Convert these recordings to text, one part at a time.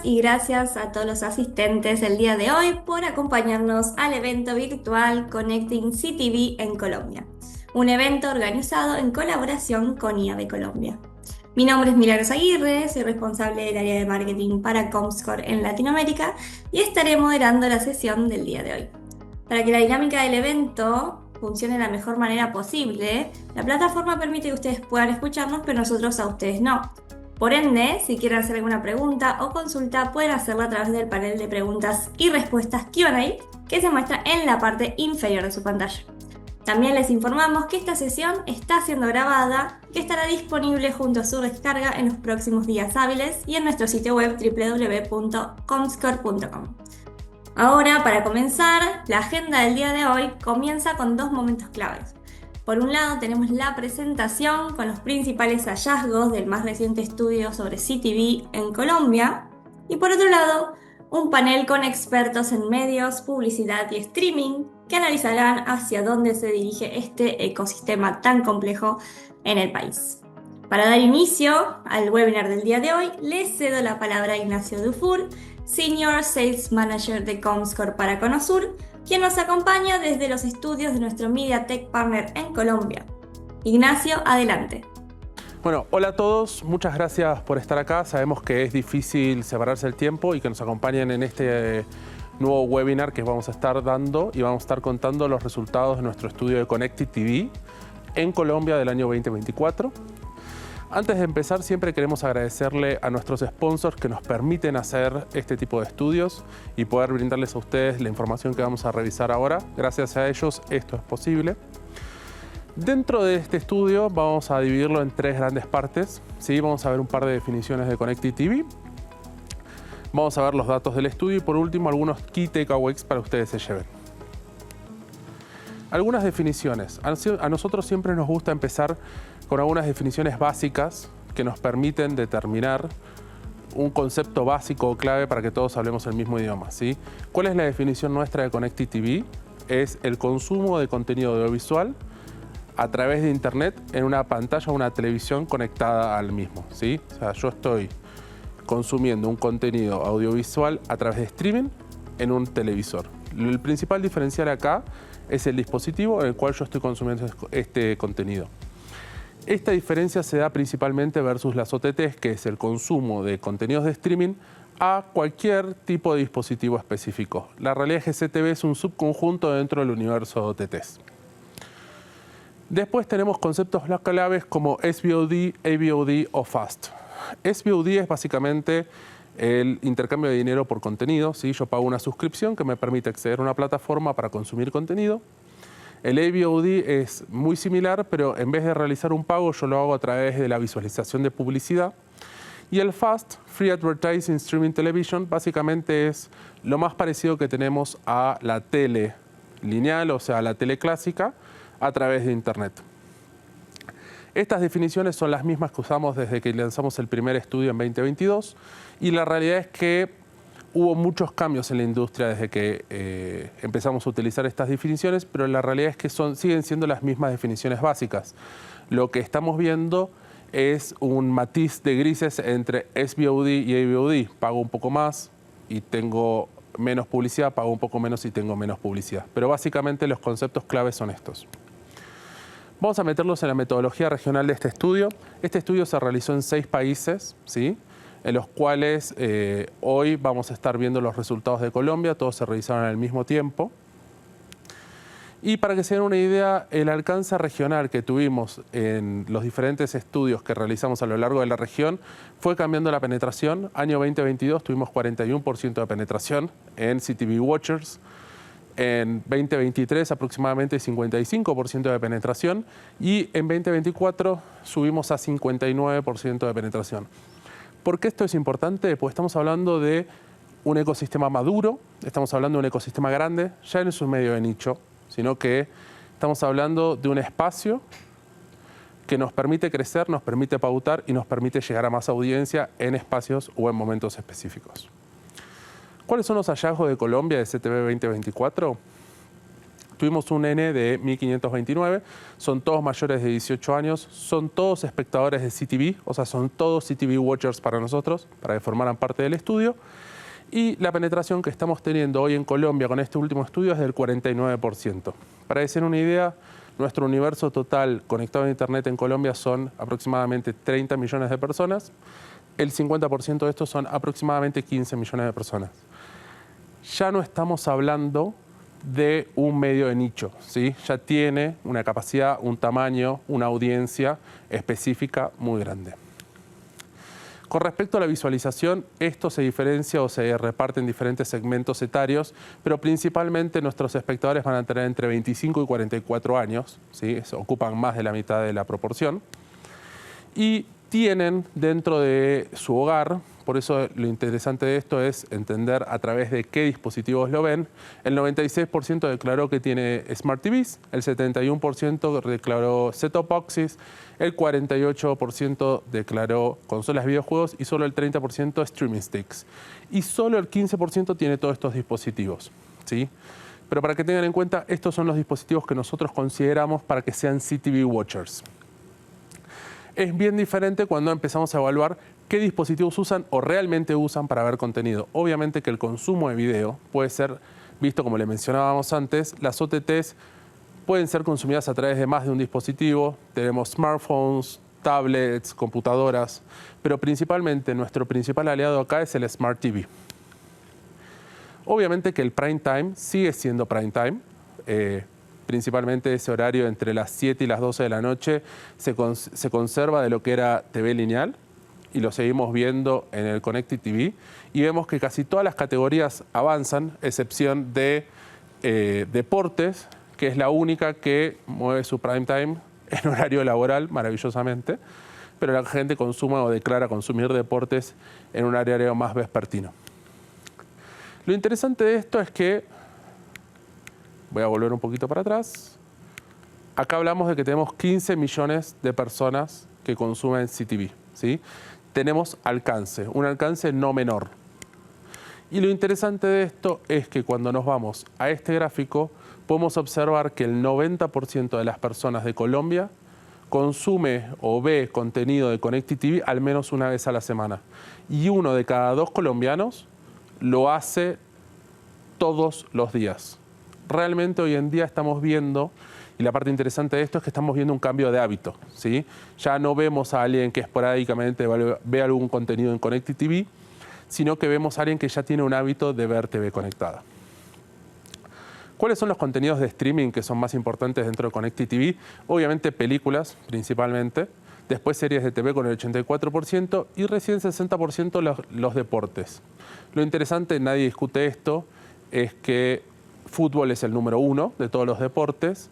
y gracias a todos los asistentes el día de hoy por acompañarnos al evento virtual Connecting CTV en Colombia, un evento organizado en colaboración con IAB Colombia. Mi nombre es Milagros Aguirre, soy responsable del área de marketing para Comscore en Latinoamérica y estaré moderando la sesión del día de hoy. Para que la dinámica del evento funcione de la mejor manera posible, la plataforma permite que ustedes puedan escucharnos, pero nosotros a ustedes no. Por ende, si quieren hacer alguna pregunta o consulta, pueden hacerla a través del panel de preguntas y respuestas Q&A que se muestra en la parte inferior de su pantalla. También les informamos que esta sesión está siendo grabada y que estará disponible junto a su descarga en los próximos días hábiles y en nuestro sitio web www.comscore.com. Ahora, para comenzar, la agenda del día de hoy comienza con dos momentos claves. Por un lado, tenemos la presentación con los principales hallazgos del más reciente estudio sobre CTV en Colombia. Y por otro lado, un panel con expertos en medios, publicidad y streaming que analizarán hacia dónde se dirige este ecosistema tan complejo en el país. Para dar inicio al webinar del día de hoy, les cedo la palabra a Ignacio Dufour, Senior Sales Manager de Comscore para Conosur, quien nos acompaña desde los estudios de nuestro MediaTek Partner en Colombia. Ignacio, adelante. Bueno, hola a todos, muchas gracias por estar acá. Sabemos que es difícil separarse el tiempo y que nos acompañen en este nuevo webinar que vamos a estar dando y vamos a estar contando los resultados de nuestro estudio de Connected TV en Colombia del año 2024. Antes de empezar, siempre queremos agradecerle a nuestros sponsors que nos permiten hacer este tipo de estudios y poder brindarles a ustedes la información que vamos a revisar ahora. Gracias a ellos esto es posible. Dentro de este estudio vamos a dividirlo en tres grandes partes. ¿Sí? Vamos a ver un par de definiciones de Connected TV. Vamos a ver los datos del estudio y por último algunos key takeaways para que ustedes se lleven. Algunas definiciones. A nosotros siempre nos gusta empezar con algunas definiciones básicas que nos permiten determinar un concepto básico o clave para que todos hablemos el mismo idioma, ¿sí? ¿Cuál es la definición nuestra de Connected TV? Es el consumo de contenido audiovisual a través de Internet en una pantalla o una televisión conectada al mismo, ¿sí? O sea, yo estoy consumiendo un contenido audiovisual a través de streaming en un televisor. El principal diferencial acá es el dispositivo en el cual yo estoy consumiendo este contenido. Esta diferencia se da principalmente versus las OTTs, que es el consumo de contenidos de streaming a cualquier tipo de dispositivo específico. La realidad es que CTV es un subconjunto dentro del universo de OTTs. Después tenemos conceptos claves como SVOD, AVOD o FAST. SVOD es básicamente el intercambio de dinero por contenido, ¿sí? Yo pago una suscripción que me permite acceder a una plataforma para consumir contenido. El AVOD es muy similar, pero en vez de realizar un pago, yo lo hago a través de la visualización de publicidad. Y el FAST, Free Advertising Streaming Television, básicamente es lo más parecido que tenemos a la tele lineal, o sea, a la tele clásica, a través de Internet. Estas definiciones son las mismas que usamos desde que lanzamos el primer estudio en 2022 y la realidad es que hubo muchos cambios en la industria desde que empezamos a utilizar estas definiciones, pero la realidad es que siguen siendo las mismas definiciones básicas. Lo que estamos viendo es un matiz de grises entre SVOD y AVOD. Pago un poco más y tengo menos publicidad, pago un poco menos y tengo menos publicidad. Pero básicamente los conceptos claves son estos. Vamos a meterlos en la metodología regional de este estudio. Este estudio se realizó en 6 países, ¿sí? En los cuales hoy vamos a estar viendo los resultados de Colombia. Todos se realizaron al mismo tiempo. Y para que se den una idea, el alcance regional que tuvimos en los diferentes estudios que realizamos a lo largo de la región fue cambiando la penetración. Año 2022 tuvimos 41% de penetración en CTV Watchers. En 2023 aproximadamente 55% de penetración y en 2024 subimos a 59% de penetración. ¿Por qué esto es importante? Pues estamos hablando de un ecosistema maduro, estamos hablando de un ecosistema grande, ya no es un medio de nicho, sino que estamos hablando de un espacio que nos permite crecer, nos permite pautar y nos permite llegar a más audiencia en espacios o en momentos específicos. ¿Cuáles son los hallazgos de Colombia de CTV 2024? Tuvimos un N de 1529, son todos mayores de 18 años, son todos espectadores de CTV, o sea, son todos CTV watchers para nosotros, para que formaran parte del estudio. Y la penetración que estamos teniendo hoy en Colombia con este último estudio es del 49%. Para decir una idea, nuestro universo total conectado a Internet en Colombia son aproximadamente 30 millones de personas. El 50% de estos son aproximadamente 15 millones de personas. Ya no estamos hablando de un medio de nicho, ¿sí? Ya tiene una capacidad, un tamaño, una audiencia específica muy grande. Con respecto a la visualización, esto se diferencia o se reparte en diferentes segmentos etarios, pero principalmente nuestros espectadores van a tener entre 25 y 44 años, ¿sí? Ocupan más de la mitad de la proporción, y tienen dentro de su hogar, por eso lo interesante de esto es entender a través de qué dispositivos lo ven. El 96% declaró que tiene Smart TVs, el 71% declaró set-top boxes, el 48% declaró consolas de videojuegos y solo el 30% streaming sticks. Y solo el 15% tiene todos estos dispositivos, ¿sí? Pero para que tengan en cuenta, estos son los dispositivos que nosotros consideramos para que sean CTV watchers. Es bien diferente cuando empezamos a evaluar qué dispositivos usan o realmente usan para ver contenido. Obviamente que el consumo de video puede ser visto, como le mencionábamos antes, las OTTs pueden ser consumidas a través de más de un dispositivo. Tenemos smartphones, tablets, computadoras, pero principalmente nuestro principal aliado acá es el Smart TV. Obviamente que el prime time sigue siendo prime time. Principalmente ese horario entre las 7 y las 12 de la noche se conserva de lo que era TV lineal y lo seguimos viendo en el Connected TV y vemos que casi todas las categorías avanzan, excepción de deportes, que es la única que mueve su prime time en horario laboral, maravillosamente, pero la gente consume o declara consumir deportes en un horario más vespertino. Lo interesante de esto es que voy a volver un poquito para atrás. Acá hablamos de que tenemos 15 millones de personas que consumen CTV, ¿sí? Tenemos alcance, un alcance no menor. Y lo interesante de esto es que cuando nos vamos a este gráfico, podemos observar que el 90% de las personas de Colombia consume o ve contenido de Connected TV al menos una vez a la semana. Y 1 de cada 2 colombianos lo hace todos los días. Realmente hoy en día estamos viendo, y la parte interesante de esto es que estamos viendo un cambio de hábito, ¿sí? Ya no vemos a alguien que esporádicamente ve algún contenido en Connected TV, sino que vemos a alguien que ya tiene un hábito de ver TV conectada. ¿Cuáles son los contenidos de streaming que son más importantes dentro de Connected TV? Obviamente películas, principalmente, después series de TV con el 84% y recién 60% los deportes. Lo interesante, nadie discute esto, es que fútbol es el número 1 de todos los deportes,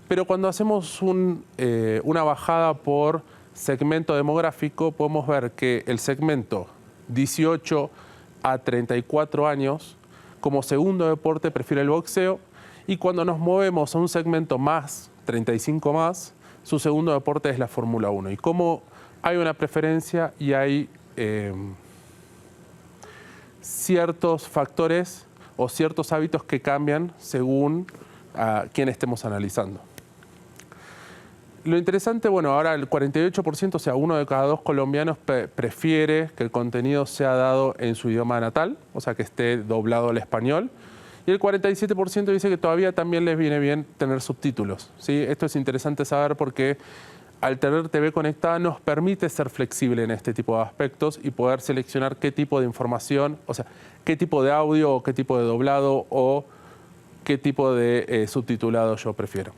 pero cuando hacemos una bajada por segmento demográfico, podemos ver que el segmento 18 a 34 años, como segundo deporte, prefiere el boxeo, y cuando nos movemos a un segmento más, 35 más, su segundo deporte es la Fórmula 1. Y como hay una preferencia y hay ciertos factores o ciertos hábitos que cambian según a quién estemos analizando. Lo interesante, bueno, ahora el 48%, o sea, 1 de cada 2 colombianos prefiere que el contenido sea dado en su idioma natal, o sea, que esté doblado al español. Y el 47% dice que todavía también les viene bien tener subtítulos, ¿sí? Esto es interesante saber porque al tener TV conectada nos permite ser flexible en este tipo de aspectos y poder seleccionar qué tipo de información, o sea, qué tipo de audio o qué tipo de doblado o qué tipo de subtitulado yo prefiero.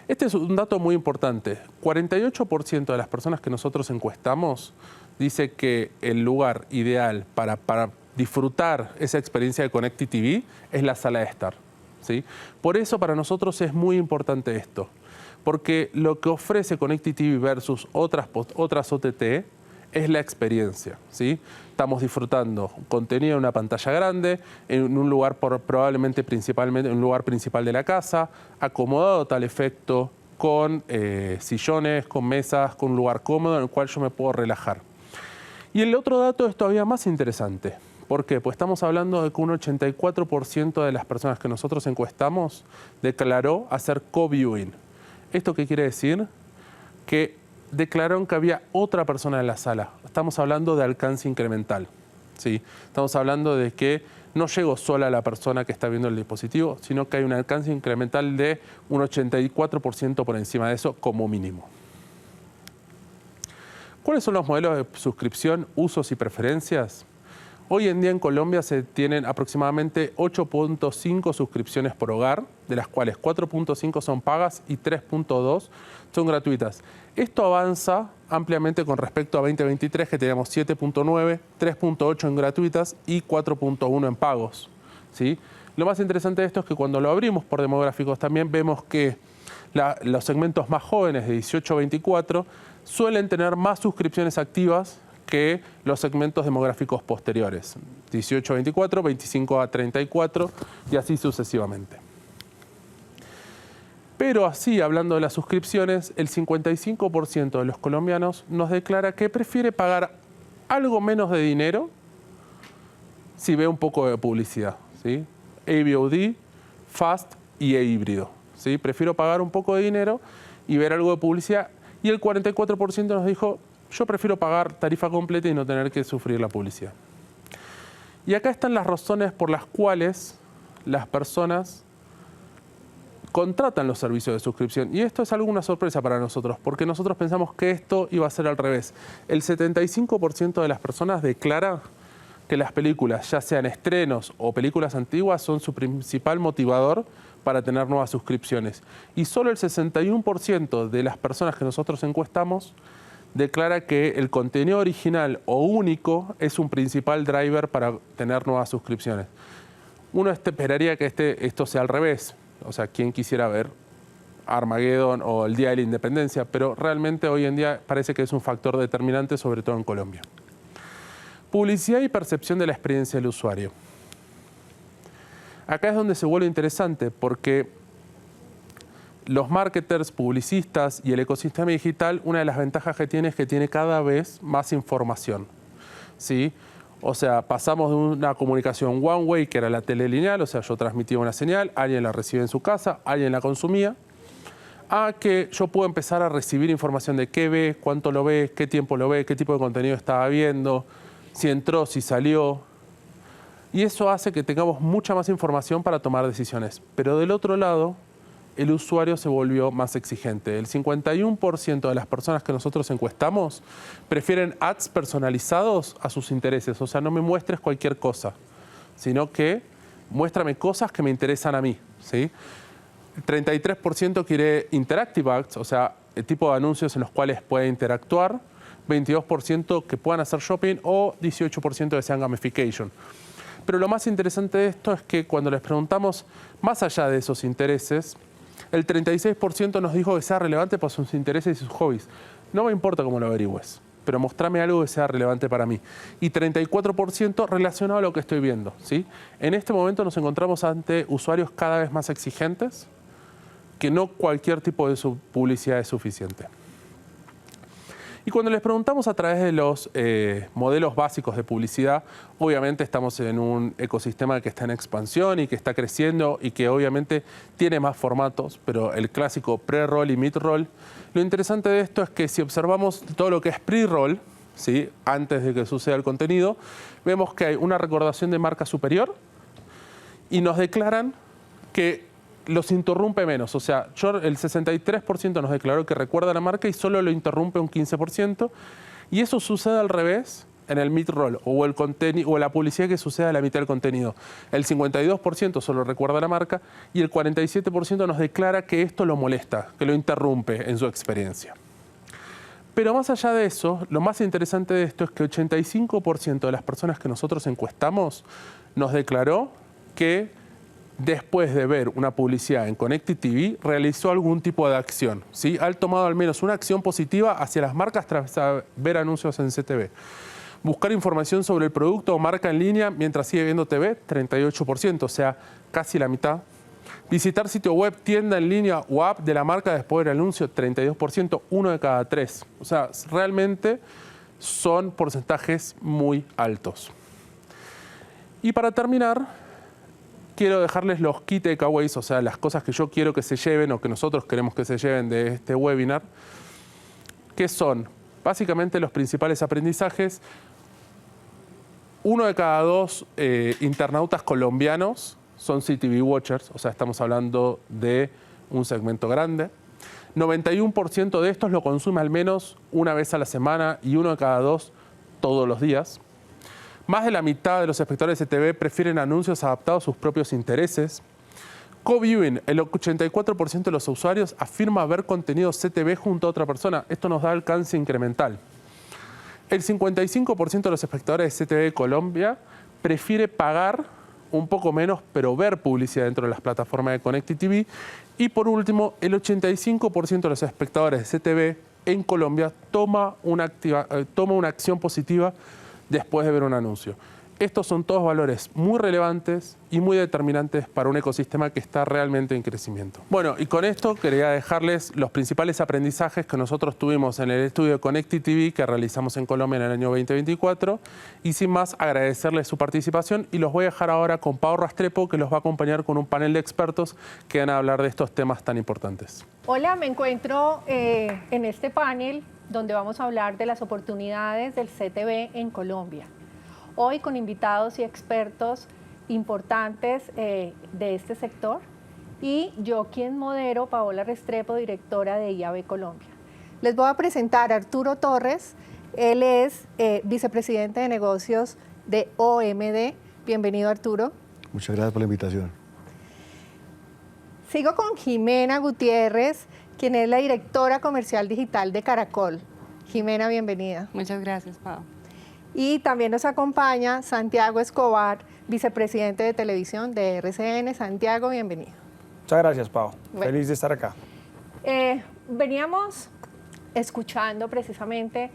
Este es un dato muy importante. 48% de las personas que nosotros encuestamos dice que el lugar ideal para disfrutar esa experiencia de Connected TV es la sala de estar, ¿sí? Por eso para nosotros es muy importante esto. Porque lo que ofrece Connected TV versus otras OTT es la experiencia, ¿sí? Estamos disfrutando contenido en una pantalla grande, en un lugar probablemente principalmente en un lugar principal de la casa, acomodado a tal efecto, con sillones, con mesas, con un lugar cómodo en el cual yo me puedo relajar. Y el otro dato es todavía más interesante, ¿Por qué? Pues estamos hablando de que un 84% de las personas que nosotros encuestamos declaró hacer co-viewing. ¿Esto qué quiere decir? Que declararon que había otra persona en la sala. Estamos hablando de alcance incremental, ¿sí? Estamos hablando de que no llegó sola la persona que está viendo el dispositivo, sino que hay un alcance incremental de un 84% por encima de eso como mínimo. ¿Cuáles son los modelos de suscripción, usos y preferencias? Hoy en día en Colombia se tienen aproximadamente 8.5 suscripciones por hogar, de las cuales 4.5 son pagas y 3.2 son gratuitas. Esto avanza ampliamente con respecto a 2023, que teníamos 7.9, 3.8 en gratuitas y 4.1 en pagos, ¿sí? Lo más interesante de esto es que cuando lo abrimos por demográficos también vemos que los segmentos más jóvenes de 18 a 24 suelen tener más suscripciones activas que los segmentos demográficos posteriores, 18 a 24, 25 a 34 y así sucesivamente. Pero así, hablando de las suscripciones, el 55% de los colombianos nos declara que prefiere pagar algo menos de dinero si ve un poco de publicidad, ¿sí? AVOD, FAST y e-híbrido, ¿sí? Prefiero pagar un poco de dinero y ver algo de publicidad. Y el 44% nos dijo, yo prefiero pagar tarifa completa y no tener que sufrir la publicidad. Y acá están las razones por las cuales las personas contratan los servicios de suscripción. Y esto es alguna sorpresa para nosotros, porque nosotros pensamos que esto iba a ser al revés. El 75% de las personas declara que las películas, ya sean estrenos o películas antiguas, son su principal motivador para tener nuevas suscripciones. Y solo el 61% de las personas que nosotros encuestamos declara que el contenido original o único es un principal driver para tener nuevas suscripciones. Uno esperaría que esto sea al revés. O sea, ¿quién quisiera ver Armageddon o el Día de la Independencia? Pero realmente hoy en día parece que es un factor determinante, sobre todo en Colombia. Publicidad y percepción de la experiencia del usuario. Acá es donde se vuelve interesante, porque los marketers, publicistas y el ecosistema digital, una de las ventajas que tiene es que tiene cada vez más información, ¿sí? O sea, pasamos de una comunicación one way, que era la tele lineal, o sea, yo transmitía una señal, alguien la recibe en su casa, alguien la consumía, a que yo puedo empezar a recibir información de qué ve, cuánto lo ve, qué tiempo lo ve, qué tipo de contenido estaba viendo, si entró, si salió. Y eso hace que tengamos mucha más información para tomar decisiones. Pero del otro lado, el usuario se volvió más exigente. El 51% de las personas que nosotros encuestamos prefieren ads personalizados a sus intereses. O sea, no me muestres cualquier cosa, sino que muéstrame cosas que me interesan a mí, ¿sí? El 33% quiere interactive ads, o sea, el tipo de anuncios en los cuales puede interactuar, 22% que puedan hacer shopping o 18% que sean gamification. Pero lo más interesante de esto es que cuando les preguntamos más allá de esos intereses, el 36% nos dijo que sea relevante por sus intereses y sus hobbies. No me importa cómo lo averigües, pero mostrame algo que sea relevante para mí. Y 34% relacionado a lo que estoy viendo, ¿sí? En este momento nos encontramos ante usuarios cada vez más exigentes, que no cualquier tipo de publicidad es suficiente. Y cuando les preguntamos a través de los modelos básicos de publicidad, obviamente estamos en un ecosistema que está en expansión y que está creciendo y que obviamente tiene más formatos, pero el clásico pre-roll y mid-roll. Lo interesante de esto es que si observamos todo lo que es pre-roll, ¿sí?, antes de que suceda el contenido, vemos que hay una recordación de marca superior y nos declaran que los interrumpe menos. O sea, el 63% nos declaró que recuerda la marca y solo lo interrumpe un 15%. Y eso sucede al revés en el mid-roll o la publicidad que sucede a la mitad del contenido. El 52% solo recuerda la marca y el 47% nos declara que esto lo molesta, que lo interrumpe en su experiencia. Pero más allá de eso, lo más interesante de esto es que 85% de las personas que nosotros encuestamos nos declaró que después de ver una publicidad en Connected TV, realizó algún tipo de acción, ¿sí? Ha tomado al menos una acción positiva hacia las marcas tras ver anuncios en CTV. Buscar información sobre el producto o marca en línea mientras sigue viendo TV, 38%, o sea, casi la mitad. Visitar sitio web, tienda en línea o app de la marca después del anuncio, 32%, 1 de cada 3. O sea, realmente son porcentajes muy altos. Y para terminar, quiero dejarles los key takeaways, o sea, las cosas que yo quiero que se lleven o que nosotros queremos que se lleven de este webinar, que son básicamente los principales aprendizajes. 1 de cada 2 internautas colombianos son CTV Watchers, o sea, estamos hablando de un segmento grande. 91% de estos lo consume al menos una vez a la semana y 1 de cada 2 todos los días. Más de la mitad de los espectadores de CTV prefieren anuncios adaptados a sus propios intereses. Co-viewing, el 84% de los usuarios afirma ver contenido CTV junto a otra persona. Esto nos da alcance incremental. El 55% de los espectadores de CTV de Colombia prefiere pagar un poco menos, pero ver publicidad dentro de las plataformas de Connected TV. Y por último, el 85% de los espectadores de CTV en Colombia toma una acción positiva después de ver un anuncio. Estos son todos valores muy relevantes y muy determinantes para un ecosistema que está realmente en crecimiento. Bueno, y con esto quería dejarles los principales aprendizajes que nosotros tuvimos en el estudio de Connected TV que realizamos en Colombia en el año 2024. Y sin más, agradecerles su participación y los voy a dejar ahora con Pau Rastrepo, que los va a acompañar con un panel de expertos que van a hablar de estos temas tan importantes. Hola, me encuentro en este panel donde vamos a hablar de las oportunidades del CTV en Colombia. Hoy con invitados y expertos importantes de este sector y yo quien modero, Paola Restrepo, directora de IAB Colombia. Les voy a presentar a Arturo Torres, él es vicepresidente de negocios de OMD. Bienvenido, Arturo. Muchas gracias por la invitación. Sigo con Jimena Gutiérrez, quien es la directora comercial digital de Caracol. Jimena, bienvenida. Muchas gracias, Pau. Y también nos acompaña Santiago Escobar, vicepresidente de televisión de RCN. Santiago, bienvenido. Muchas gracias, Pau. Bueno. Feliz de estar acá. Veníamos escuchando precisamente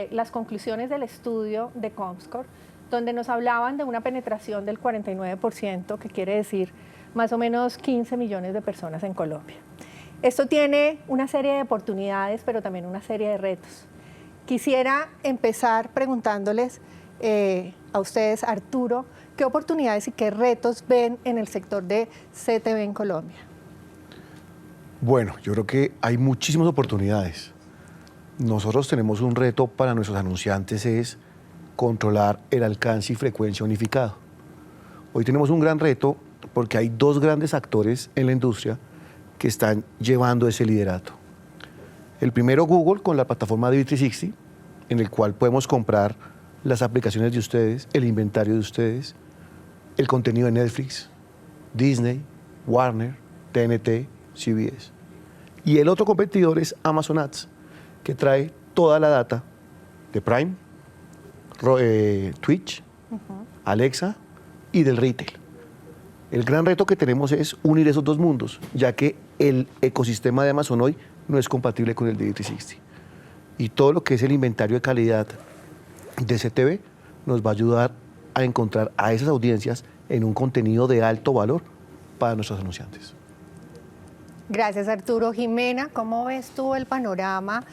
las conclusiones del estudio de Comscore, donde nos hablaban de una penetración del 49%, que quiere decir más o menos 15 millones de personas en Colombia. Esto tiene una serie de oportunidades, pero también una serie de retos. Quisiera empezar preguntándoles a ustedes, Arturo, ¿qué oportunidades y qué retos ven en el sector de CTV en Colombia? Bueno, yo creo que hay muchísimas oportunidades. Nosotros tenemos un reto para nuestros anunciantes, es controlar el alcance y frecuencia unificado. Hoy tenemos un gran reto porque hay 2 grandes actores en la industria que están llevando ese liderato. El primero, Google, con la plataforma DV360, en el cual podemos comprar las aplicaciones de ustedes, el inventario de ustedes, el contenido de Netflix, Disney, Warner, TNT, CBS. Y el otro competidor es Amazon Ads, que trae toda la data de Prime, Twitch, Alexa y del retail. El gran reto que tenemos es unir esos 2 mundos, ya que el ecosistema de Amazon hoy no es compatible con el DV360. Y todo lo que es el inventario de calidad de CTV nos va a ayudar a encontrar a esas audiencias en un contenido de alto valor para nuestros anunciantes. Gracias, Arturo. Jimena, ¿cómo ves tú el panorama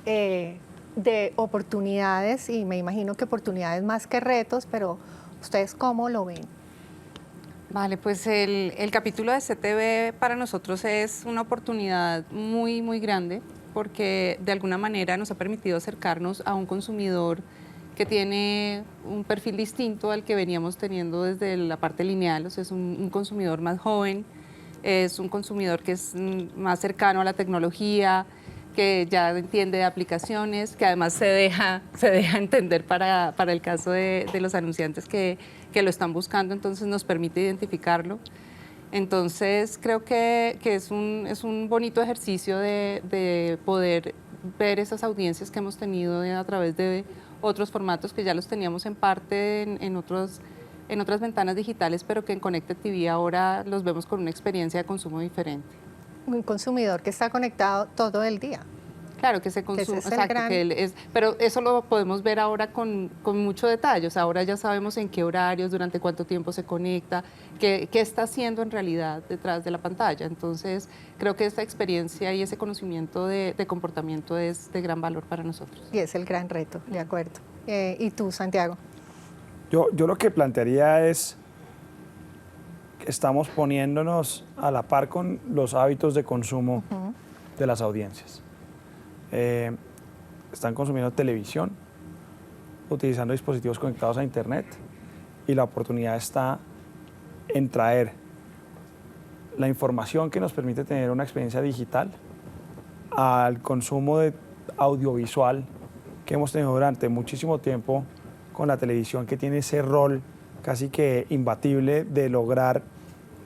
de oportunidades? Y me imagino que oportunidades más que retos, pero ¿ustedes cómo lo ven? Vale, pues el capítulo de CTV para nosotros es una oportunidad muy, muy grande porque de alguna manera nos ha permitido acercarnos a un consumidor que tiene un perfil distinto al que veníamos teniendo desde la parte lineal. O sea, es un consumidor más joven, es un consumidor que es más cercano a la tecnología, que ya entiende de aplicaciones, que además se deja entender para el caso de los anunciantes que lo están buscando, entonces nos permite identificarlo. Entonces creo que es un bonito ejercicio de poder ver esas audiencias que hemos tenido a través de otros formatos que ya los teníamos en parte en otras ventanas digitales, pero que en Connected TV ahora los vemos con una experiencia de consumo diferente. Un consumidor que está conectado todo el día. Claro, que se consume, exacto, gran... que él es, pero eso lo podemos ver ahora con mucho detalle. O sea, ahora ya sabemos en qué horarios, durante cuánto tiempo se conecta, qué está haciendo en realidad detrás de la pantalla. Entonces, creo que esta experiencia y ese conocimiento de comportamiento es de gran valor para nosotros. Y es el gran reto, de acuerdo. ¿Y tú, Santiago? Yo lo que plantearía es que estamos poniéndonos a la par con los hábitos de consumo de las audiencias. Están consumiendo televisión, utilizando dispositivos conectados a Internet, y la oportunidad está en traer la información que nos permite tener una experiencia digital al consumo de audiovisual que hemos tenido durante muchísimo tiempo con la televisión, que tiene ese rol casi que imbatible de lograr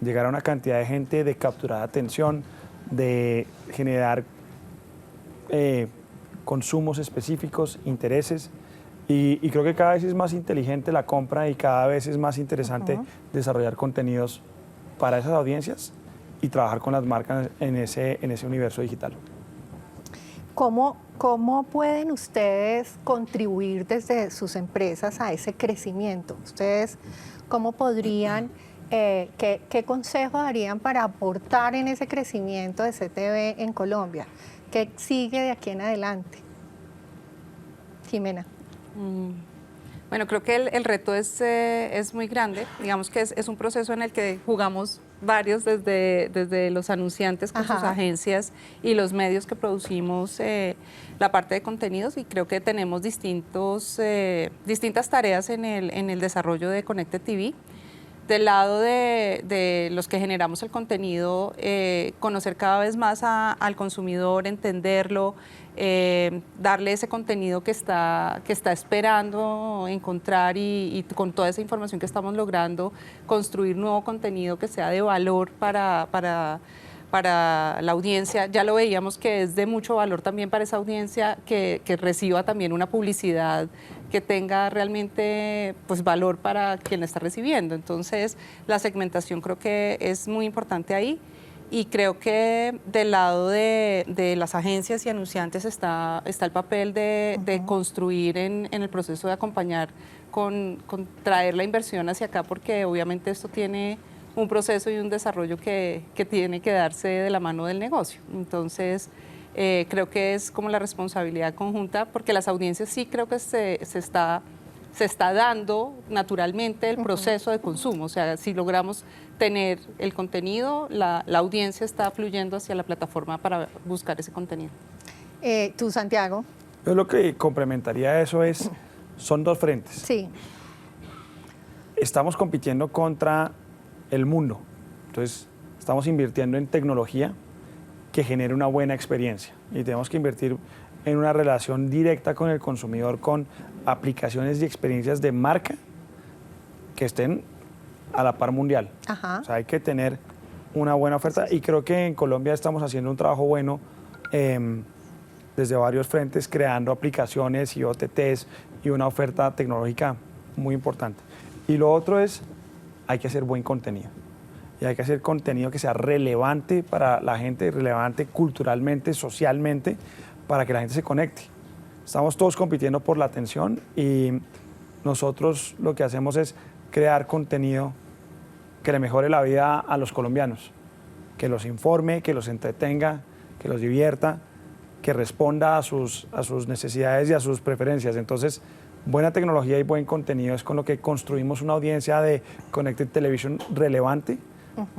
llegar a una cantidad de gente, de capturar atención, de generar consumos específicos, intereses, y creo que cada vez es más inteligente la compra y cada vez es más interesante desarrollar contenidos para esas audiencias y trabajar con las marcas en ese universo digital. ¿Cómo pueden ustedes contribuir desde sus empresas a ese crecimiento? ¿Ustedes cómo podrían, qué consejo darían para aportar en ese crecimiento de CTV en Colombia? ¿Qué sigue de aquí en adelante? Jimena. Bueno, creo que el reto es muy grande. Digamos que es un proceso en el que jugamos varios, desde los anunciantes con sus agencias y los medios que producimos la parte de contenidos, y creo que tenemos distintas tareas en el desarrollo de Connected TV. Del lado de los que generamos el contenido, conocer cada vez más al consumidor, entenderlo, darle ese contenido que está esperando encontrar, y con toda esa información que estamos logrando, construir nuevo contenido que sea de valor para la audiencia. Ya lo veíamos que es de mucho valor también para esa audiencia que reciba también una publicidad que tenga realmente pues valor para quien la está recibiendo. Entonces, la segmentación creo que es muy importante ahí, y creo que del lado de las agencias y anunciantes está el papel de construir en el proceso de acompañar con traer la inversión hacia acá, porque obviamente esto tiene un proceso y un desarrollo que tiene que darse de la mano del negocio. Entonces, creo que es como la responsabilidad conjunta, porque las audiencias sí creo que se está dando naturalmente el proceso de consumo. O sea, si logramos tener el contenido, la audiencia está fluyendo hacia la plataforma para buscar ese contenido. ¿Tú, Santiago? Yo lo que complementaría a eso son dos frentes. Sí. Estamos compitiendo contra el mundo, entonces estamos invirtiendo en tecnología que genere una buena experiencia, y tenemos que invertir en una relación directa con el consumidor, con aplicaciones y experiencias de marca que estén a la par mundial. O sea, hay que tener una buena oferta, y creo que en Colombia estamos haciendo un trabajo bueno desde varios frentes, creando aplicaciones y OTTs y una oferta tecnológica muy importante. Y lo otro es, hay que hacer buen contenido. Y hay que hacer contenido que sea relevante para la gente, relevante culturalmente, socialmente, para que la gente se conecte. Estamos todos compitiendo por la atención, y nosotros lo que hacemos es crear contenido que le mejore la vida a los colombianos, que los informe, que los entretenga, que los divierta, que responda a sus necesidades y a sus preferencias. Entonces, buena tecnología y buen contenido es con lo que construimos una audiencia de Connected Television relevante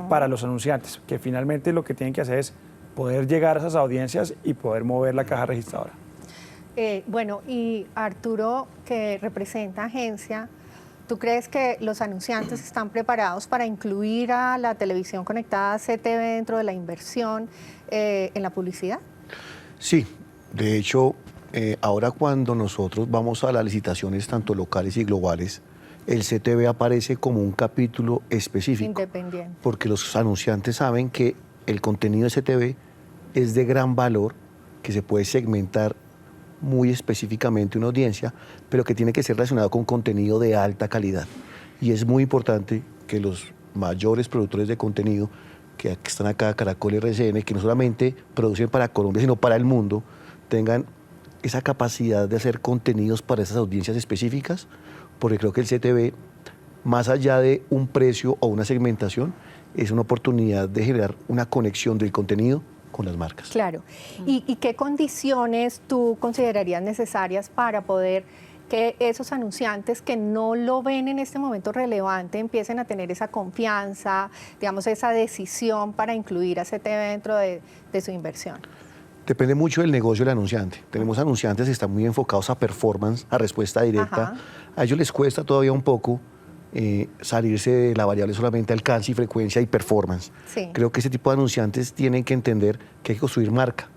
para los anunciantes, que finalmente lo que tienen que hacer es poder llegar a esas audiencias y poder mover la caja registradora. Bueno, y Arturo, que representa agencia, ¿tú crees que los anunciantes están preparados para incluir a la televisión conectada CTV dentro de la inversión en la publicidad? Sí, de hecho, ahora cuando nosotros vamos a las licitaciones tanto locales y globales, el CTV aparece como un capítulo específico. Independiente. Porque los anunciantes saben que el contenido de CTV es de gran valor, que se puede segmentar muy específicamente una audiencia, pero que tiene que ser relacionado con contenido de alta calidad. Y es muy importante que los mayores productores de contenido que están acá, Caracol y RCN, que no solamente producen para Colombia, sino para el mundo, tengan esa capacidad de hacer contenidos para esas audiencias específicas, porque creo que el CTV, más allá de un precio o una segmentación, es una oportunidad de generar una conexión del contenido con las marcas. Claro. ¿Y qué condiciones tú considerarías necesarias para poder que esos anunciantes que no lo ven en este momento relevante empiecen a tener esa confianza, digamos, esa decisión para incluir a CTV dentro de su inversión? Depende mucho del negocio del anunciante. Tenemos anunciantes que están muy enfocados a performance, a respuesta directa. Ajá. A ellos les cuesta todavía un poco salirse de la variable solamente alcance y frecuencia y performance. Sí. Creo que ese tipo de anunciantes tienen que entender que hay que construir marca.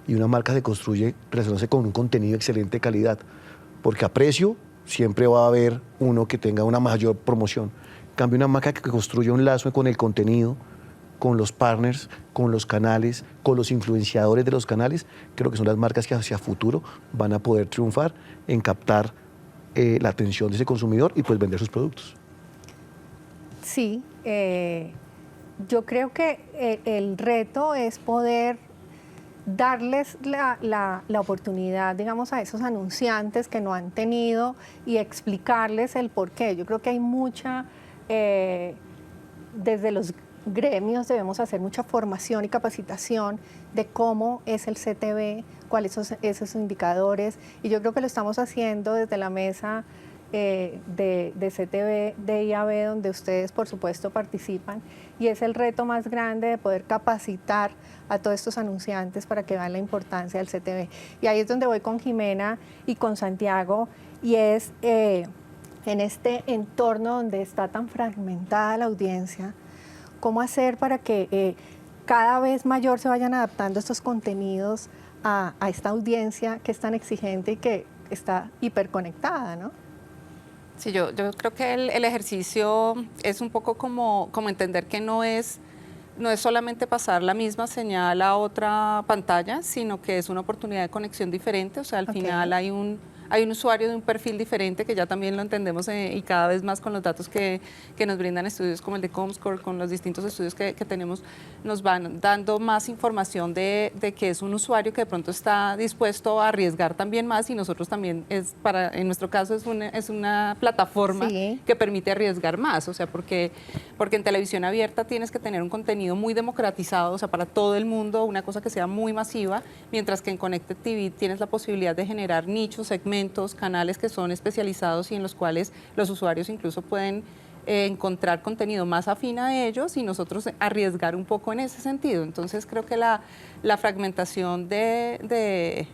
Y una marca se construye relacionándose con un contenido de excelente calidad. Porque a precio siempre va a haber uno que tenga una mayor promoción. En cambio, una marca que construye un lazo con el contenido, con los partners, con los canales, con los influenciadores de los canales, creo que son las marcas que hacia futuro van a poder triunfar en captar la atención de ese consumidor y pues vender sus productos. Sí, yo creo que el reto es poder darles la oportunidad, digamos, a esos anunciantes que no han tenido y explicarles el por qué. Yo creo que hay mucha, desde los gremios debemos hacer mucha formación y capacitación de cómo es el CTV, cuáles son esos indicadores, y yo creo que lo estamos haciendo desde la mesa de CTV, de IAB, donde ustedes por supuesto participan, y es el reto más grande de poder capacitar a todos estos anunciantes para que vean la importancia del CTV. Y ahí es donde voy con Jimena y con Santiago, y es en este entorno donde está tan fragmentada la audiencia, cómo hacer para que cada vez mayor se vayan adaptando estos contenidos a esta audiencia que es tan exigente y que está hiperconectada, ¿no? Sí, yo creo que el ejercicio es un poco como entender que no es solamente pasar la misma señal a otra pantalla, sino que es una oportunidad de conexión diferente. O sea, al final hay un usuario de un perfil diferente, que ya también lo entendemos y cada vez más con los datos que nos brindan estudios como el de Comscore, con los distintos estudios que tenemos, nos van dando más información de que es un usuario que de pronto está dispuesto a arriesgar también más, y nosotros también, en nuestro caso es una plataforma que permite arriesgar más. O sea, porque en televisión abierta tienes que tener un contenido muy democratizado, o sea, para todo el mundo, una cosa que sea muy masiva, mientras que en Connected TV tienes la posibilidad de generar nichos, segmentos, canales que son especializados y en los cuales los usuarios incluso pueden encontrar contenido más afín a ellos y nosotros arriesgar un poco en ese sentido. Entonces creo que la fragmentación del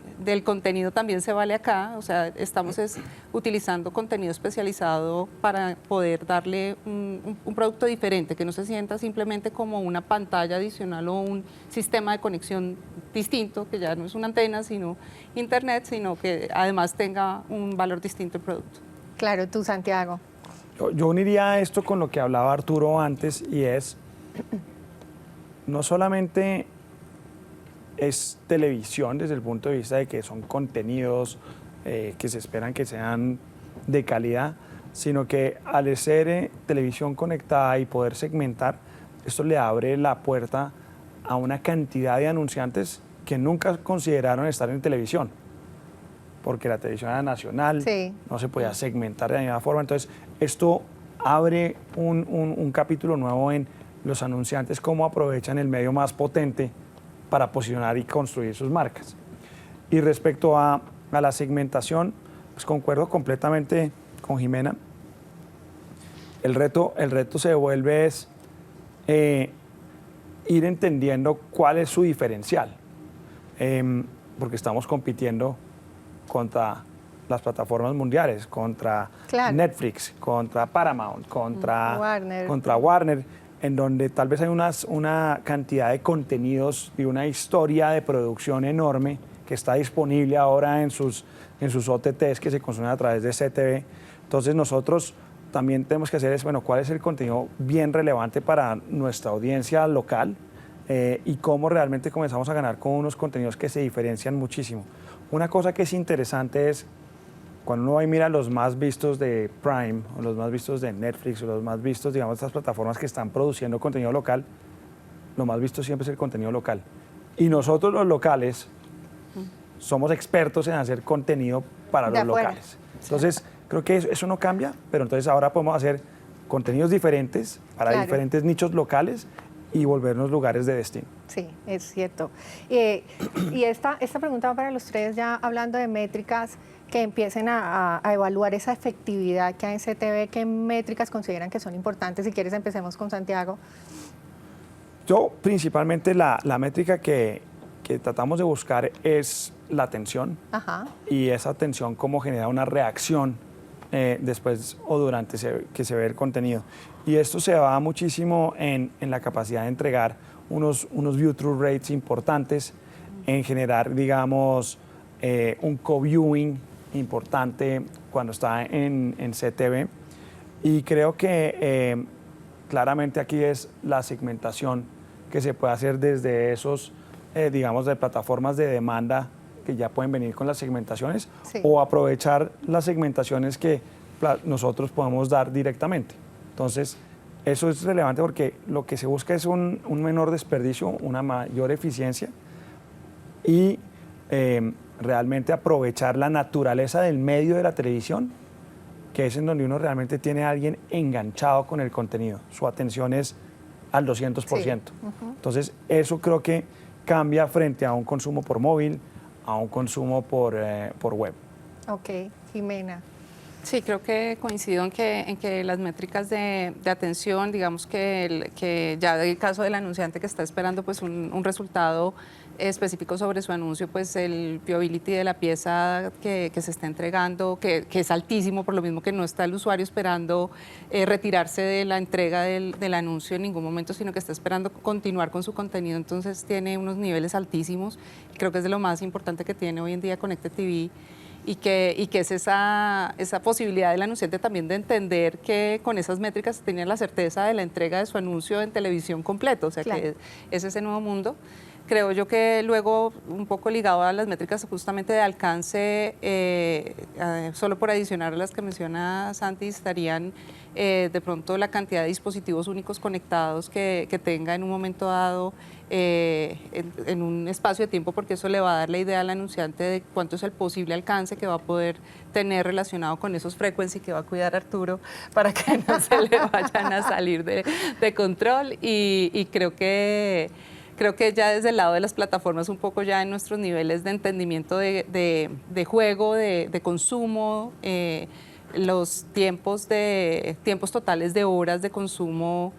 contenido también se vale acá. O sea, estamos utilizando contenido especializado para poder darle un producto diferente, que no se sienta simplemente como una pantalla adicional o un sistema de conexión distinto, que ya no es una antena, sino internet, sino que además tenga un valor distinto el producto. Claro, tú, Santiago. Yo uniría esto con lo que hablaba Arturo antes, y es, no solamente es televisión desde el punto de vista de que son contenidos que se esperan que sean de calidad, sino que al ser televisión conectada y poder segmentar, esto le abre la puerta a una cantidad de anunciantes que nunca consideraron estar en televisión, porque la televisión era nacional, no se podía segmentar de la misma forma. Entonces, esto abre un capítulo nuevo en los anunciantes, cómo aprovechan el medio más potente para posicionar y construir sus marcas. Y respecto a la segmentación, pues concuerdo completamente con Jimena. El reto se vuelve ir entendiendo cuál es su diferencial, porque estamos compitiendo contra las plataformas mundiales, contra Netflix, contra Paramount, contra Warner, en donde tal vez hay una cantidad de contenidos y una historia de producción enorme que está disponible ahora en sus OTTs que se consumen a través de CTV. Entonces nosotros también tenemos que hacer cuál es el contenido bien relevante para nuestra audiencia local y cómo realmente comenzamos a ganar con unos contenidos que se diferencian muchísimo. Una cosa que es interesante es cuando uno va y mira los más vistos de Prime, o los más vistos de Netflix, o los más vistos, digamos, estas plataformas que están produciendo contenido local, lo más visto siempre es el contenido local. Y nosotros los locales somos expertos en hacer contenido para los locales. Entonces, creo que eso no cambia, pero entonces ahora podemos hacer contenidos diferentes para diferentes nichos locales y volvernos lugares de destino. Sí, es cierto. Y esta pregunta va para los tres, ya hablando de métricas. que empiecen a evaluar esa efectividad que hay en CTV? ¿Qué métricas consideran que son importantes? Si quieres, empecemos con Santiago. Yo, principalmente, la métrica que tratamos de buscar es la atención. Ajá. Y esa atención, cómo genera una reacción después o durante que se ve el contenido. Y esto se va muchísimo en la capacidad de entregar unos view-through rates importantes, en generar, digamos, un co-viewing importante cuando está en CTV. Y creo que claramente aquí es la segmentación que se puede hacer desde esos, digamos, de plataformas de demanda que ya pueden venir con las segmentaciones, Sí. o aprovechar las segmentaciones que nosotros podemos dar directamente. Entonces, eso es relevante porque lo que se busca es un menor desperdicio, una mayor eficiencia y realmente aprovechar la naturaleza del medio de la televisión, que es en donde uno realmente tiene a alguien enganchado con el contenido. Su atención es al 200%. Sí. Entonces, eso creo que cambia frente a un consumo por móvil, a un consumo por web. Ok, Jimena. Sí, creo que coincido en que las métricas de atención, digamos que ya del caso del anunciante que está esperando pues un resultado específico sobre su anuncio, pues el viewability de la pieza que se está entregando, que es altísimo, por lo mismo que no está el usuario esperando retirarse de la entrega del anuncio en ningún momento, sino que está esperando continuar con su contenido, entonces tiene unos niveles altísimos. Creo que es de lo más importante que tiene hoy en día Connected TV. Y que es esa posibilidad del anunciante también de entender que con esas métricas tenía la certeza de la entrega de su anuncio en televisión completo, o sea, Claro. que es ese nuevo mundo. Creo yo que luego, un poco ligado a las métricas justamente de alcance, solo por adicionar a las que menciona Santi, estarían de pronto la cantidad de dispositivos únicos conectados que tenga en un momento dado en un espacio de tiempo, porque eso le va a dar la idea al anunciante de cuánto es el posible alcance que va a poder tener relacionado con esos frequency que va a cuidar Arturo para que no se le vayan a salir de control. Y creo que ya desde el lado de las plataformas, un poco ya en nuestros niveles de entendimiento de juego, de consumo, los tiempos totales de horas de consumo,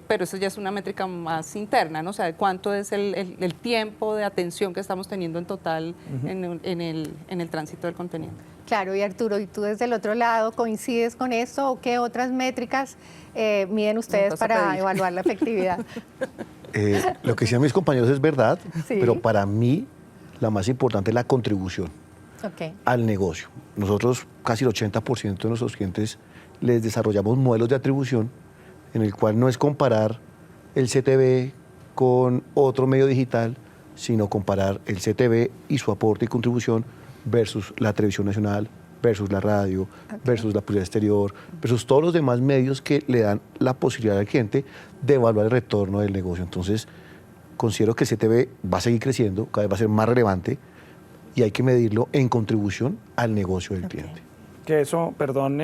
pero eso ya es una métrica más interna, ¿no? O sea, cuánto es el tiempo de atención que estamos teniendo en total en el tránsito del contenido. Claro, y Arturo, ¿y tú desde el otro lado coincides con esto o qué otras métricas miden ustedes para evaluar la efectividad? Lo que decían mis compañeros es verdad, Sí. pero para mí la más importante es la contribución Ok, al negocio. Nosotros, casi el 80% de nuestros clientes, les desarrollamos modelos de atribución en el cual no es comparar el CTV con otro medio digital, sino comparar el CTV y su aporte y contribución versus la televisión nacional, versus la radio, versus la publicidad exterior, versus todos los demás medios que le dan la posibilidad al cliente de evaluar el retorno del negocio. Entonces, considero que el CTV va a seguir creciendo, cada vez va a ser más relevante y hay que medirlo en contribución al negocio del cliente. Que eso, perdón,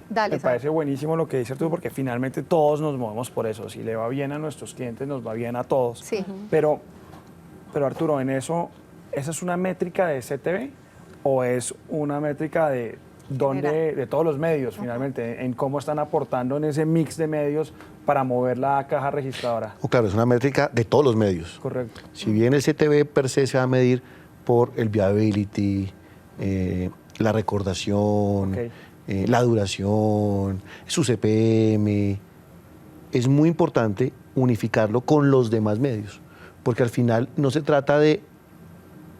Dale, me Sam. parece buenísimo lo que dice Arturo, porque finalmente todos nos movemos por eso. Si le va bien a nuestros clientes, nos va bien a todos. Sí. Pero Arturo, en eso, ¿esa es una métrica de CTV o es una métrica de todos los medios, finalmente, en cómo están aportando en ese mix de medios para mover la caja registradora? Claro, es una métrica de todos los medios. Correcto. Si bien el CTV per se se va a medir por el viability, la recordación, Ok. la duración, su CPM, es muy importante unificarlo con los demás medios, porque al final no se trata de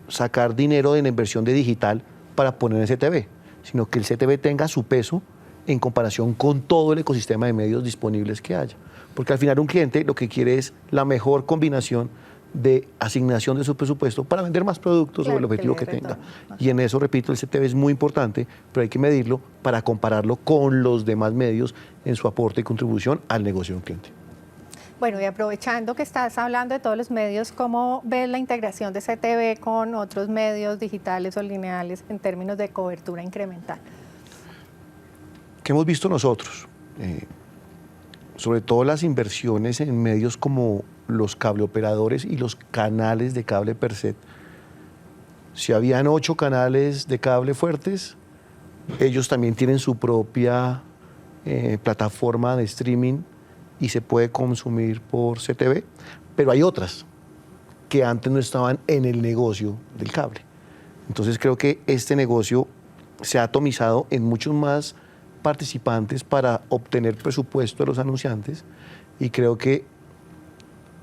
sacar dinero de la inversión de digital para poner en CTV, sino que el CTV tenga su peso en comparación con todo el ecosistema de medios disponibles que haya. Porque al final un cliente lo que quiere es la mejor combinación de asignación de su presupuesto para vender más productos Claro, sobre el objetivo que que le dé tenga. retorno. Y en eso, repito, el CTV es muy importante, pero hay que medirlo para compararlo con los demás medios en su aporte y contribución al negocio de un cliente. Bueno, y aprovechando que estás hablando de todos los medios, ¿cómo ves la integración de CTV con otros medios digitales o lineales en términos de cobertura incremental? ¿Qué hemos visto nosotros? Sobre todo las inversiones en medios como los cableoperadores y los canales de cable per se Si habían 8 canales de cable fuertes, ellos también tienen su propia plataforma de streaming y se puede consumir por CTV, pero hay otras que antes no estaban en el negocio del cable. Entonces creo que este negocio se ha atomizado en muchos más participantes para obtener presupuesto de los anunciantes y creo que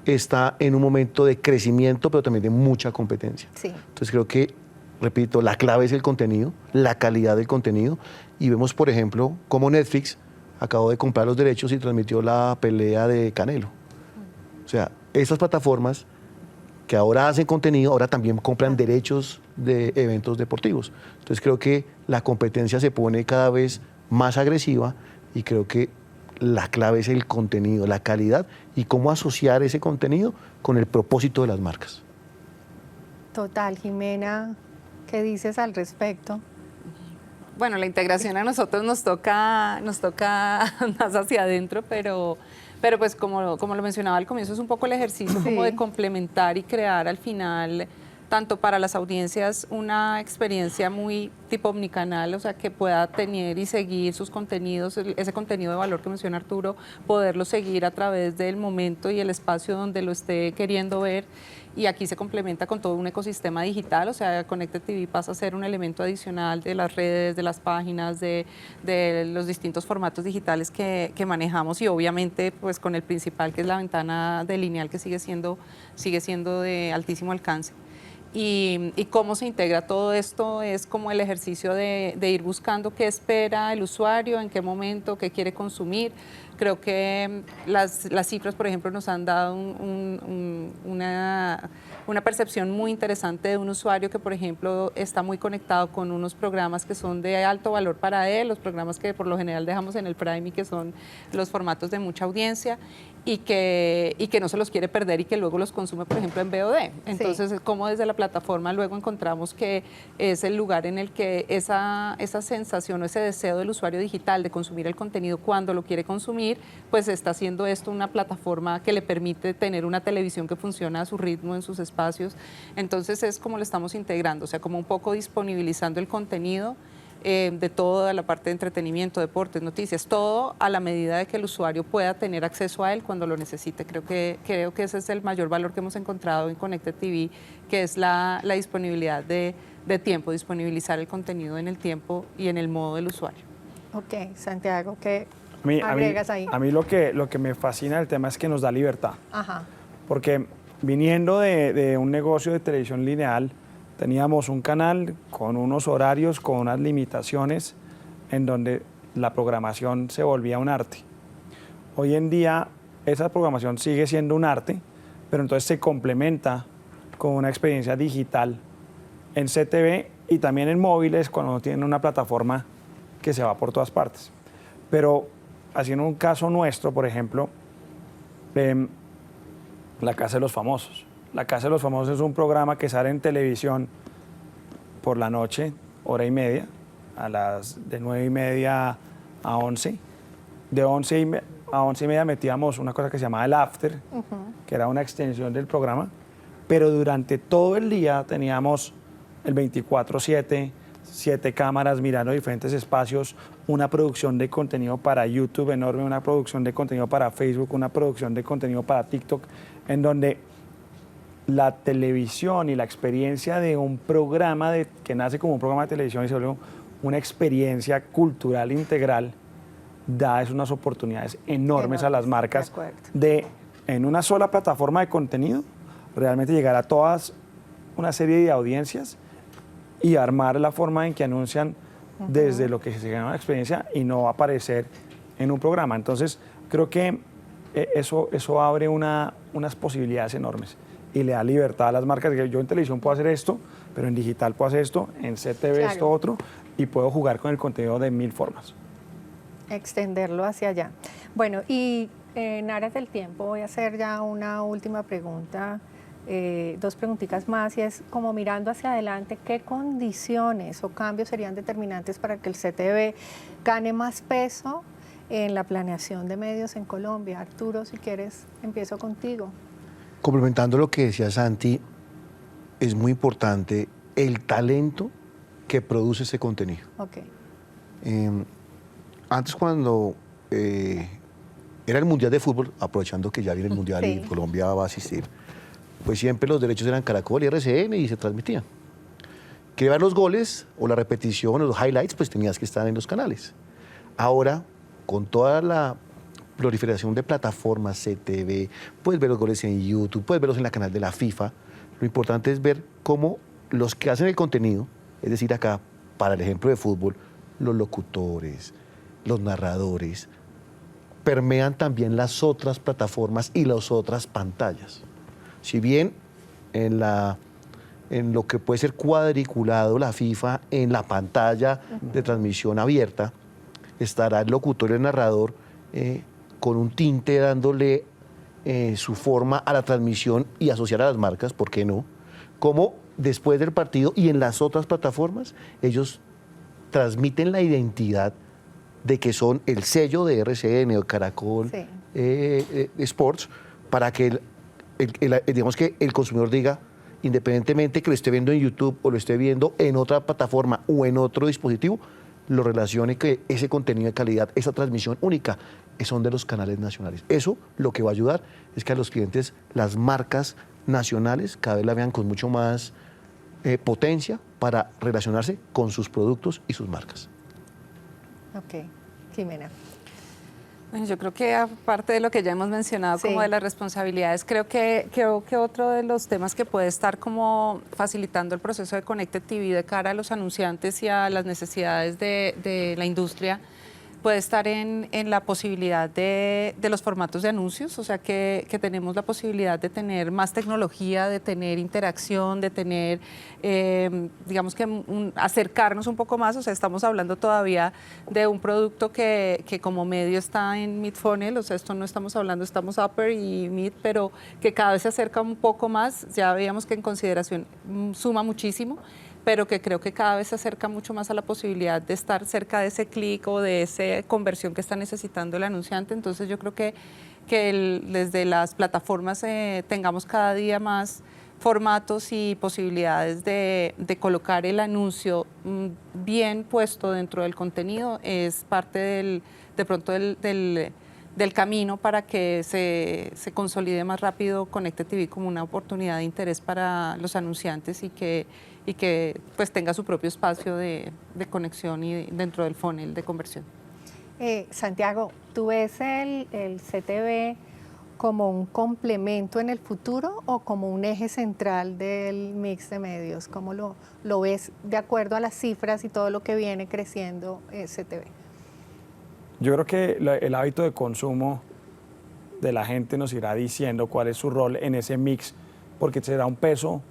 está en un momento de crecimiento, pero también de mucha competencia. Sí. Entonces creo que, repito, la clave es el contenido, la calidad del contenido, y vemos, por ejemplo, cómo Netflix acabó de comprar los derechos y transmitió la pelea de Canelo. O sea, esas plataformas que ahora hacen contenido, ahora también compran derechos de eventos deportivos. Entonces creo que la competencia se pone cada vez más agresiva y creo que la clave es el contenido, la calidad y cómo asociar ese contenido con el propósito de las marcas. Total, Jimena, ¿qué dices al respecto? Bueno, la integración a nosotros nos toca más hacia adentro, pero pues como lo mencionaba al comienzo, es un poco el ejercicio Sí. como de complementar y crear al final, tanto para las audiencias, una experiencia muy tipo omnicanal, o sea, que pueda tener y seguir sus contenidos, ese contenido de valor que menciona Arturo, poderlo seguir a través del momento y el espacio donde lo esté queriendo ver. Y aquí se complementa con todo un ecosistema digital, o sea, Connected TV pasa a ser un elemento adicional de las redes, de las páginas, de los distintos formatos digitales que manejamos y obviamente pues con el principal que es la ventana de lineal que sigue siendo de altísimo alcance. Y cómo se integra todo esto es como el ejercicio de ir buscando qué espera el usuario, en qué momento, qué quiere consumir. Creo que las cifras, por ejemplo, nos han dado una percepción muy interesante de un usuario que, por ejemplo, está muy conectado con unos programas que son de alto valor para él, los programas que por lo general dejamos en el Prime y que son los formatos de mucha audiencia y que no se los quiere perder y que luego los consume, por ejemplo, en VOD. Entonces, es como desde la plataforma luego encontramos que es el lugar en el que esa sensación o ese deseo del usuario digital de consumir el contenido cuando lo quiere consumir, pues está haciendo esto una plataforma que le permite tener una televisión que funciona a su ritmo en sus espacios. Entonces, es como lo estamos integrando, o sea, como un poco disponibilizando el contenido de toda la parte de entretenimiento, deportes, noticias, todo a la medida de que el usuario pueda tener acceso a él cuando lo necesite. Creo que ese es el mayor valor que hemos encontrado en Connected TV, que es la disponibilidad de tiempo, disponibilizar el contenido en el tiempo y en el modo del usuario. Ok, Santiago, ¿qué A agregas ahí? mí lo que me fascina del tema es que nos da libertad. Ajá. Porque viniendo de un negocio de televisión lineal, teníamos un canal con unos horarios, con unas limitaciones, en donde la programación se volvía un arte. Hoy en día esa programación sigue siendo un arte, pero entonces se complementa con una experiencia digital en CTV y también en móviles cuando tienen una plataforma que se va por todas partes. Pero haciendo un caso nuestro, por ejemplo, La Casa de los Famosos. La Casa de los Famosos es un programa que sale en televisión por la noche, hora y media, de 9:30 a 11. De 11 a 11:30 metíamos una cosa que se llamaba el After, que era una extensión del programa, pero durante todo el día teníamos el 24/7, 7 cámaras mirando diferentes espacios, una producción de contenido para YouTube enorme, una producción de contenido para Facebook, una producción de contenido para TikTok, en donde la televisión y la experiencia de un programa que nace como un programa de televisión y se vuelve una experiencia cultural integral, da unas oportunidades enormes a las marcas de, en una sola plataforma de contenido, realmente llegar a todas una serie de audiencias y armar la forma en que anuncian desde lo que se gana una experiencia y no aparecer en un programa. Entonces, creo que eso abre unas posibilidades enormes y le da libertad a las marcas. Yo en televisión puedo hacer esto, pero en digital puedo hacer esto, en CTV esto otro, y puedo jugar con el contenido de 1000 formas. Extenderlo hacia allá. Bueno, y en aras del tiempo voy a hacer ya una última pregunta, 2 preguntitas más, y es como mirando hacia adelante, ¿qué condiciones o cambios serían determinantes para que el CTV gane más peso en la planeación de medios en Colombia? Arturo, si quieres, empiezo contigo. Complementando lo que decía Santi, es muy importante el talento que produce ese contenido. Ok. Antes cuando era el Mundial de Fútbol, aprovechando que ya viene el Mundial y Sí. Colombia va a asistir, pues siempre los derechos eran Caracol y RCN y se transmitían. Quería ver los goles o la repetición o los highlights, pues tenías que estar en los canales. Ahora, con toda la proliferación de plataformas, CTV, puedes ver los goles en YouTube, puedes verlos en la canal de la FIFA. Lo importante es ver cómo los que hacen el contenido, es decir, acá, para el ejemplo de fútbol, los locutores, los narradores, permean también las otras plataformas y las otras pantallas. Si bien en lo que puede ser cuadriculado la FIFA, en la pantalla de transmisión abierta, estará el locutor y el narrador con un tinte dándole su forma a la transmisión y asociar a las marcas, ¿por qué no? Como después del partido y en las otras plataformas, ellos transmiten la identidad de que son el sello de RCN o Caracol Sí. Sports, para que digamos que el consumidor diga, independientemente que lo esté viendo en YouTube o lo esté viendo en otra plataforma o en otro dispositivo, lo relacione que ese contenido de calidad, esa transmisión única, son de los canales nacionales. Eso lo que va a ayudar es que a los clientes las marcas nacionales cada vez la vean con mucho más potencia para relacionarse con sus productos y sus marcas. Ok. Jimena. Bueno, yo creo que aparte de lo que ya hemos mencionado Sí. como de las responsabilidades, creo que otro de los temas que puede estar como facilitando el proceso de Connected TV de cara a los anunciantes y a las necesidades de la industria puede estar en la posibilidad de los formatos de anuncios, o sea que tenemos la posibilidad de tener más tecnología, de tener interacción, de tener, digamos que acercarnos un poco más, o sea, estamos hablando todavía de un producto que como medio está en mid-funnel, o sea, esto no estamos hablando, estamos upper y mid, pero que cada vez se acerca un poco más, ya veíamos que en consideración suma muchísimo, pero que creo que cada vez se acerca mucho más a la posibilidad de estar cerca de ese clic o de esa conversión que está necesitando el anunciante. Entonces yo creo que desde las plataformas tengamos cada día más formatos y posibilidades de colocar el anuncio bien puesto dentro del contenido es parte del camino para que se consolide más rápido Connected TV como una oportunidad de interés para los anunciantes y que pues tenga su propio espacio de conexión y dentro del funnel de conversión. Santiago, ¿tú ves el CTV como un complemento en el futuro o como un eje central del mix de medios? ¿Cómo lo ves de acuerdo a las cifras y todo lo que viene creciendo CTV? Yo creo que el hábito de consumo de la gente nos irá diciendo cuál es su rol en ese mix, porque será un peso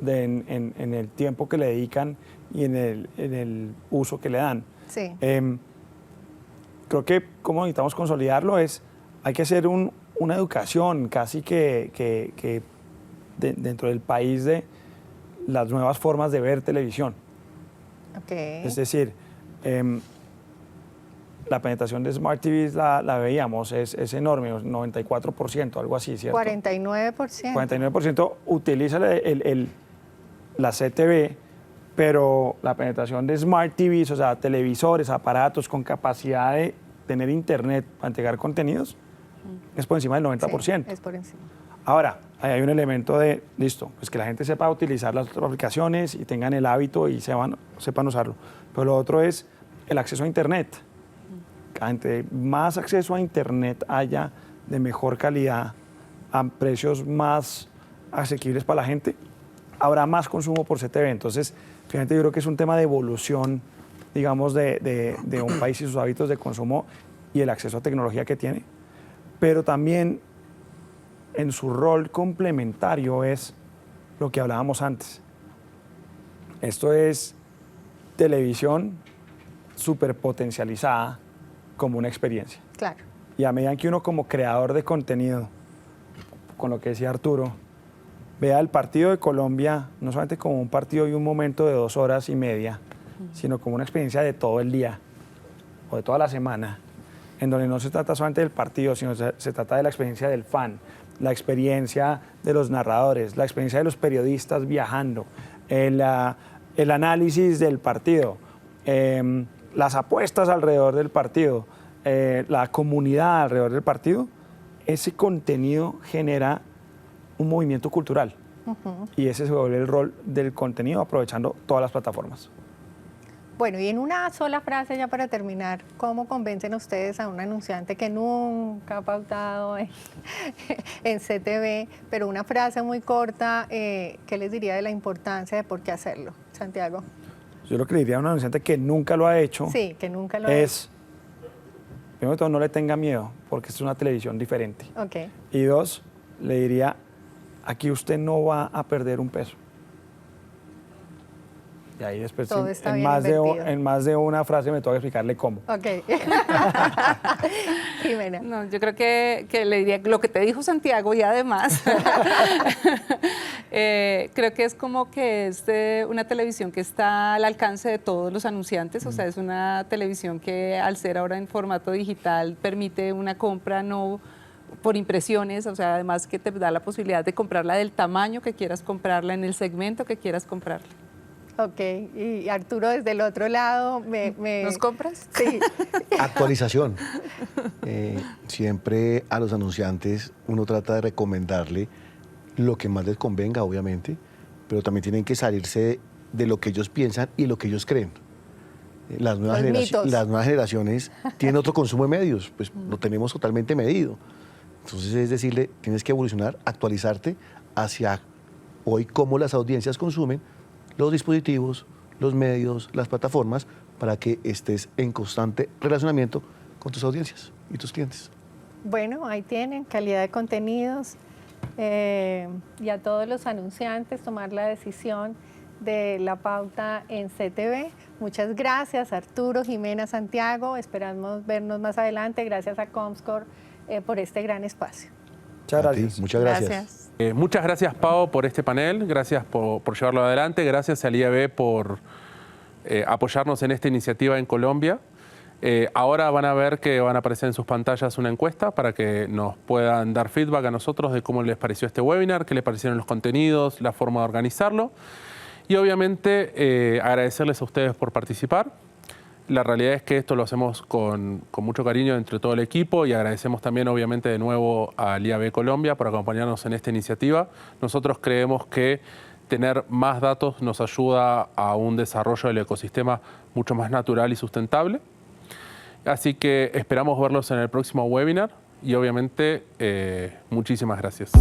en el tiempo que le dedican y en el uso que le dan. Sí. Creo que como necesitamos consolidarlo hay que hacer una educación casi que dentro del país de las nuevas formas de ver televisión. Okay. Es decir, la penetración de Smart TVs la veíamos, es enorme, 94%, algo así, ¿cierto? 49%. 49% utiliza la CTV, pero la penetración de Smart TVs, o sea, televisores, aparatos con capacidad de tener internet para entregar contenidos, es por encima del 90%. Sí, es por encima. Ahora, ahí hay un elemento de, listo, pues que la gente sepa utilizar las aplicaciones y tengan el hábito y sepan usarlo. Pero lo otro es el acceso a internet. Entre más acceso a internet haya de mejor calidad, a precios más asequibles para la gente, habrá más consumo por CTV. Entonces, fíjate, yo creo que es un tema de evolución, digamos, de un país y sus hábitos de consumo y el acceso a tecnología que tiene. Pero también en su rol complementario es lo que hablábamos antes. Esto es televisión superpotencializada como una experiencia. Claro. Y a medida que uno como creador de contenido, con lo que decía Arturo, vea el partido de Colombia no solamente como un partido y un momento de 2 horas y media, sino como una experiencia de todo el día o de toda la semana, en donde no se trata solamente del partido, sino se trata de la experiencia del fan, la experiencia de los narradores, la experiencia de los periodistas viajando, el análisis del partido, las apuestas alrededor del partido, la comunidad alrededor del partido, ese contenido genera un movimiento cultural. Y ese se vuelve el rol del contenido aprovechando todas las plataformas. Bueno, y en una sola frase ya para terminar, ¿cómo convencen ustedes a un anunciante que nunca ha pautado en CTV, pero una frase muy corta, qué les diría de la importancia de por qué hacerlo? Santiago. Yo lo que le diría a un anunciante que nunca lo ha hecho, sí, que nunca lo ha hecho. Primero de todo, no le tenga miedo, porque esto es una televisión diferente. Okay. Y dos, le diría, aquí usted no va a perder un peso. Y ahí después, en más de una frase, me tengo que explicarle cómo. Ok. Jimena. No, yo creo que le diría lo que te dijo Santiago y además creo que es como que es una televisión que está al alcance de todos los anunciantes, o sea, es una televisión que al ser ahora en formato digital permite una compra no por impresiones, o sea, además que te da la posibilidad de comprarla del tamaño que quieras comprarla, en el segmento que quieras comprarla. Ok, y Arturo desde el otro lado, ¿Nos compras? Sí. Actualización. Siempre a los anunciantes uno trata de recomendarle lo que más les convenga, obviamente, pero también tienen que salirse de lo que ellos piensan y lo que ellos creen. Las nuevas generaciones tienen otro consumo de medios, pues lo tenemos totalmente medido. Entonces es decirle, tienes que evolucionar, actualizarte hacia hoy cómo las audiencias consumen los dispositivos, los medios, las plataformas, para que estés en constante relacionamiento con tus audiencias y tus clientes. Bueno, ahí tienen, calidad de contenidos y a todos los anunciantes tomar la decisión de la pauta en CTV. Muchas gracias, Arturo, Jimena, Santiago. Esperamos vernos más adelante. Gracias a Comscore por este gran espacio. Muchas gracias. Muchas gracias. Muchas gracias, Pau, por este panel. Gracias por llevarlo adelante. Gracias al IAB por apoyarnos en esta iniciativa en Colombia. Ahora van a ver que van a aparecer en sus pantallas una encuesta para que nos puedan dar feedback a nosotros de cómo les pareció este webinar, qué les parecieron los contenidos, la forma de organizarlo. Y obviamente agradecerles a ustedes por participar. La realidad es que esto lo hacemos con mucho cariño entre todo el equipo y agradecemos también obviamente de nuevo al IAB Colombia por acompañarnos en esta iniciativa. Nosotros creemos que tener más datos nos ayuda a un desarrollo del ecosistema mucho más natural y sustentable. Así que esperamos verlos en el próximo webinar y obviamente muchísimas gracias.